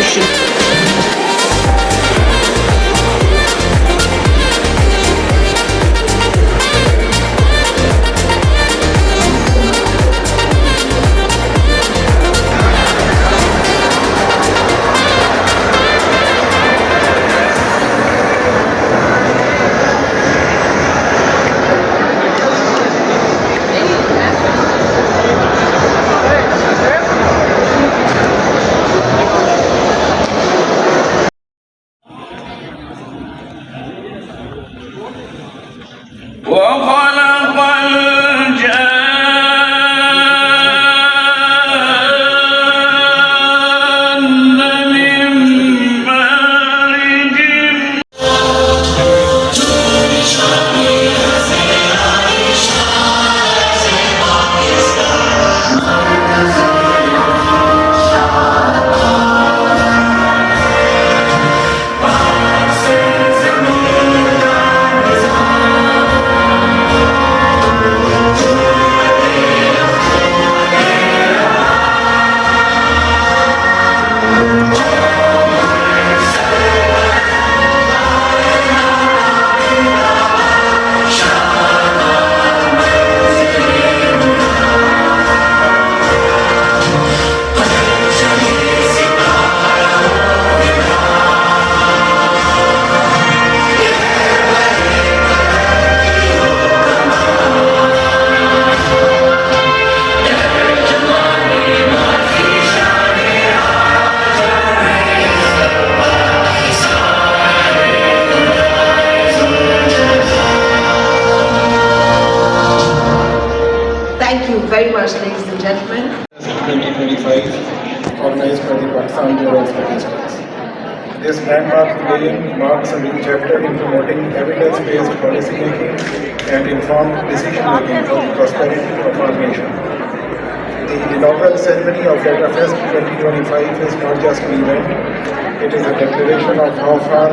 contribution. وخلق الجان من مارج Thank you very much, ladies and gentlemen. 2025, organized by the Pakistan Bureau of Statistics. This landmark jubilee marks a new chapter in promoting evidence-based policy making and informed decision making for the prosperity of our nation. The inaugural ceremony of DataFest 2025 is not just an event, it is a declaration of how far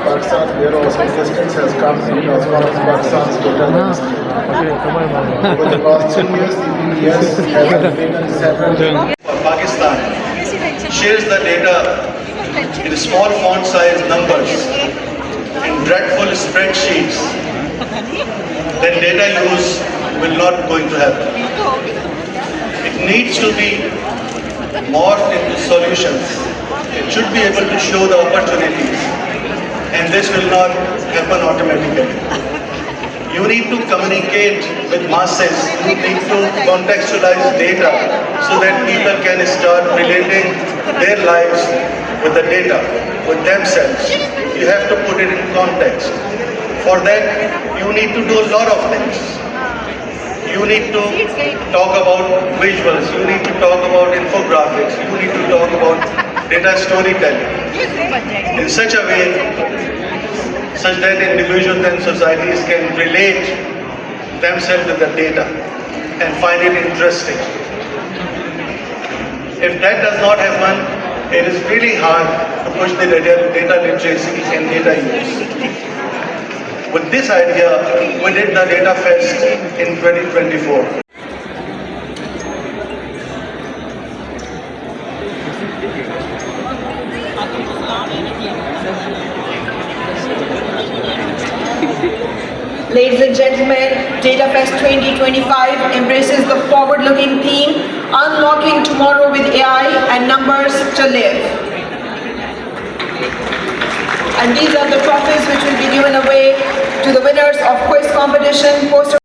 Pakistan Bureau of Statistics has come in transforming Pakistan's data landscape. Over the past 2 years, the PBS has undertaken several for Pakistan shares the data in small font size numbers in dreadful spreadsheets, then data use will not going to happen. It needs to be morphed into solutions. It should be able to show the opportunities, and this will not happen automatically. You need to communicate with masses, you need to contextualize data so that people can start relating their lives with the data, with themselves. You have to put it in context. For that, you need to do a lot of things. You need to talk about visuals, you need to talk about infographics, you need to talk about data storytelling in such a way such that individuals and societies can relate themselves with the data and find it interesting. If that does not happen, it is really hard to push the data literacy and data use. With this idea, we did the Data Fest in 2024. Ladies and gentlemen, DataFest 2025 embraces the forward-looking theme, Unlocking Tomorrow with AI and Numbers to Live. And these are the trophies which will be given away to the winners of quiz competition, poster.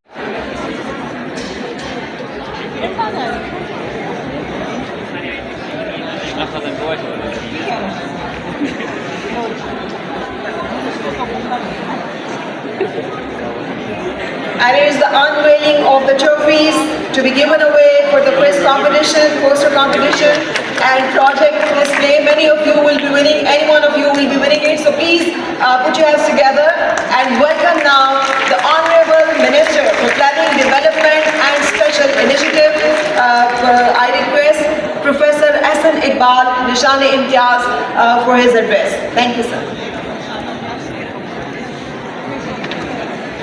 And it is the unveiling of the trophies to be given away for the quiz competition, poster competition and project display. Many of you will be winning, any one of you will be winning it. So please put your hands together and welcome now the Honorable Minister for Planning, Development and Special Initiative. I request Professor Ahsan Iqbal, Nishan-e-Imtiaz for his address. Thank you, sir.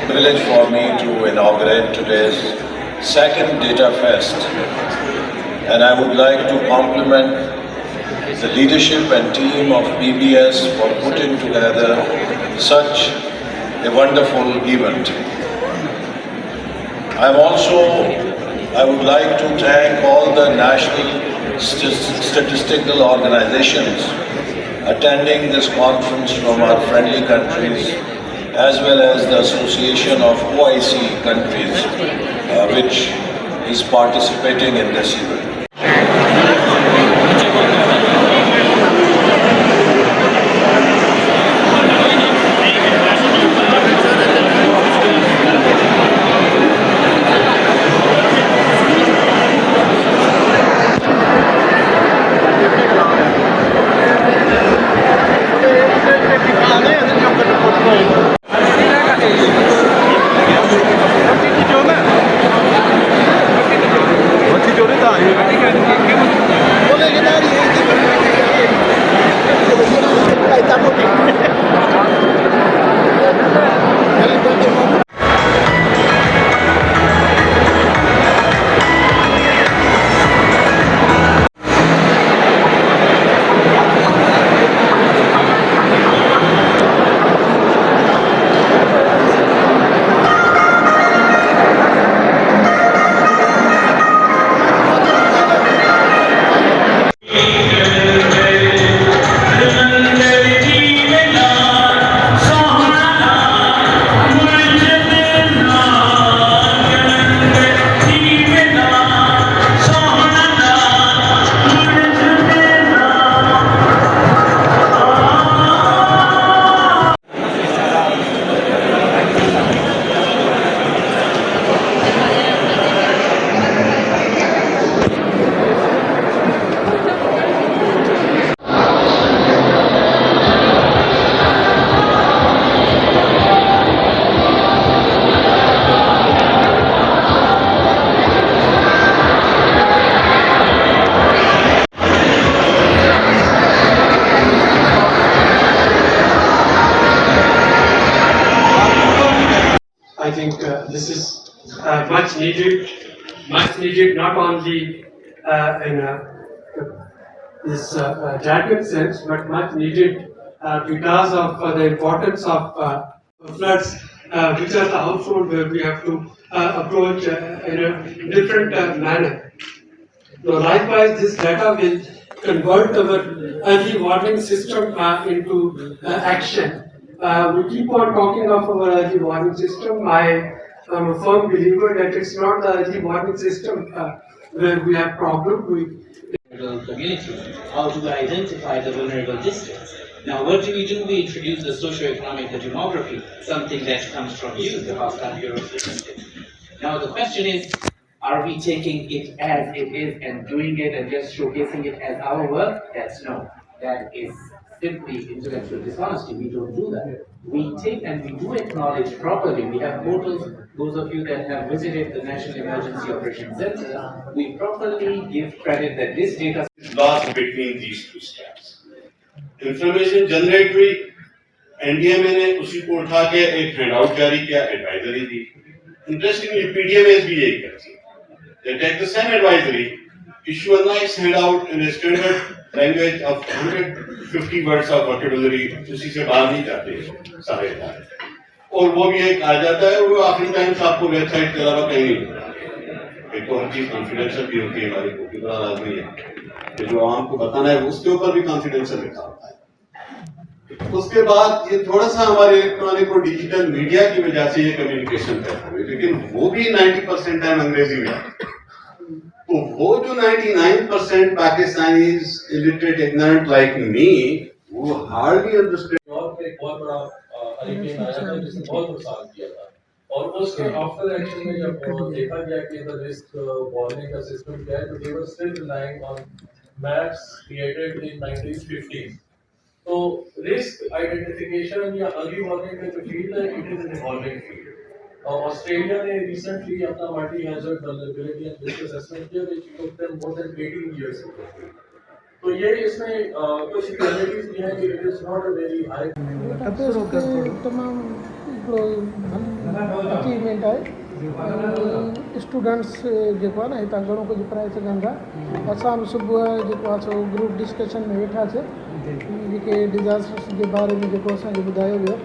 Privilege for me to inaugurate today's second Data Fest, and I would like to compliment the leadership and team of PBS for putting together such a wonderful event. I would like to thank all the national statistical organizations attending this conference from our friendly countries, as well as the Association of OIC countries, which is participating in this event. I think this is much needed not only in this jargon sense, but much needed because of the importance of floods, which are the household where we have to approach in a different manner. So likewise, this data will convert our early warning system into action. We keep on talking of our early warning system. I am a firm believer that it's not the early warning system where we have problem. Community, how do we identify the vulnerable districts? Now, what do? We introduce the socio-economic, the demography, something that comes from you, the Pakistan Bureau of Statistics. Now, the question is, are we taking it as it is and doing it and just showcasing it as our work? That's no. That is simply intellectual dishonesty. We don't do that. We take and we do acknowledge properly. We have portals. Those of you that have visited the National Emergency Operations Center, we properly give credit that this data is lost between these two steps. Information generate हुई, NDMA ने उसी को उठा के एक handout जारी किया, advisory दी. Interestingly, PDMS भी यही करती है. They take the same advisory, issue a nice handout in a standard language of 150 words of vocabulary, उसी से बाहर नहीं जाते सारे इदारे. और वो भी एक आ जाता है, वो आखिरी टाइम से आपको वेबसाइट के अलावा कहीं नहीं मिलता. एक तो हर चीज कॉन्फिडेंशियल भी होती है, हमारी कॉपी बड़ा लाजमी है कि जो आम को बताना है उसके ऊपर भी कॉन्फिडेंशियल लिखा होता है. उसके बाद ये थोड़ा सा हमारे इलेक्ट्रॉनिक और डिजिटल मीडिया की वजह से ये कम्युनिकेशन करते हुए, लेकिन वो भी 90% टाइम अंग्रेजी में है. तो वो जो 99% Pakistanis illiterate ignorant like me, वो हार्डली अंडरस्टैंड. और पे एक बहुत बड़ा हरिकेन आया था जिसने बहुत नुकसान किया था, और उसके आफ्टर एक्शन में जब देखा गया कि द रिस्क वार्निंग का सिस्टम क्या है, तो they were still relying on maps created in 1950s. तो रिस्क आइडेंटिफिकेशन या अर्ली वार्निंग का जो फील्ड है, it is an evolving field. और ऑस्ट्रेलिया ने रिसेंटली अपना multi hazard vulnerability and risk assessment किया, which took them more than 18 years to complete. तो ये इसमें कुछ रियलिटीज भी हैं कि it is not a very high. तमाम अचीवमेंट है स्टूडेंट्स जेको आहे न हितां घणो कुझु पढ़ाए सघनि था। असां बि सुबुह जेको आहे सो ग्रुप डिस्कशन में वेठासीं जेके डिज़ास्टर्स जे बारे में जेको असांखे ॿुधायो वियो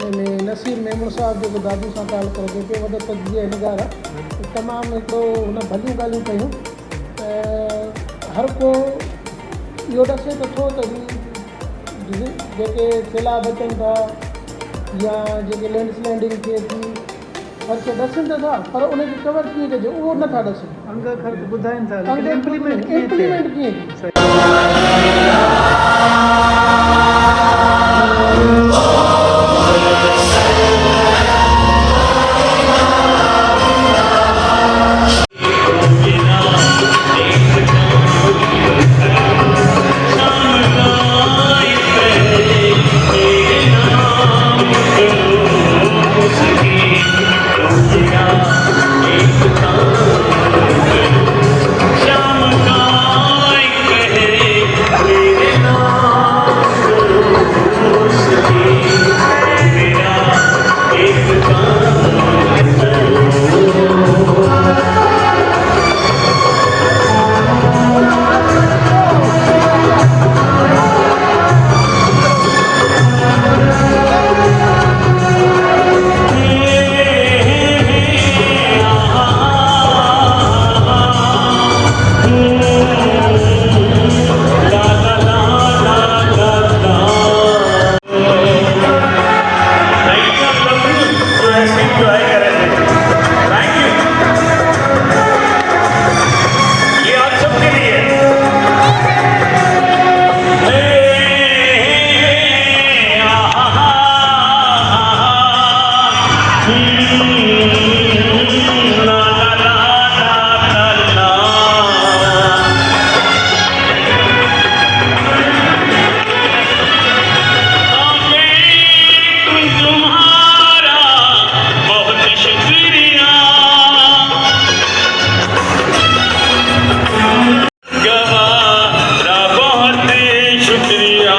हुन में नसीर मेमून साहिबु जेको दादू सां ॻाल्हि करे जेके वॾे तजवीह निगार आहे तमामु हिकिड़ो हुन भलियूं ॻाल्हियूं कयूं। हर को इहो ॾसे नथो त जेके सैलाब अचनि था या जेके लैंडस्लाइडिंग थिए थी हर को ॾसनि त था पर उनखे कवर कीअं कजे उहो नथा ॾसनि। अंग ख़र्च ॿुधाइनि था इम्प्लीमेंट कीअं थिए। गवारा बहुत शुक्रिया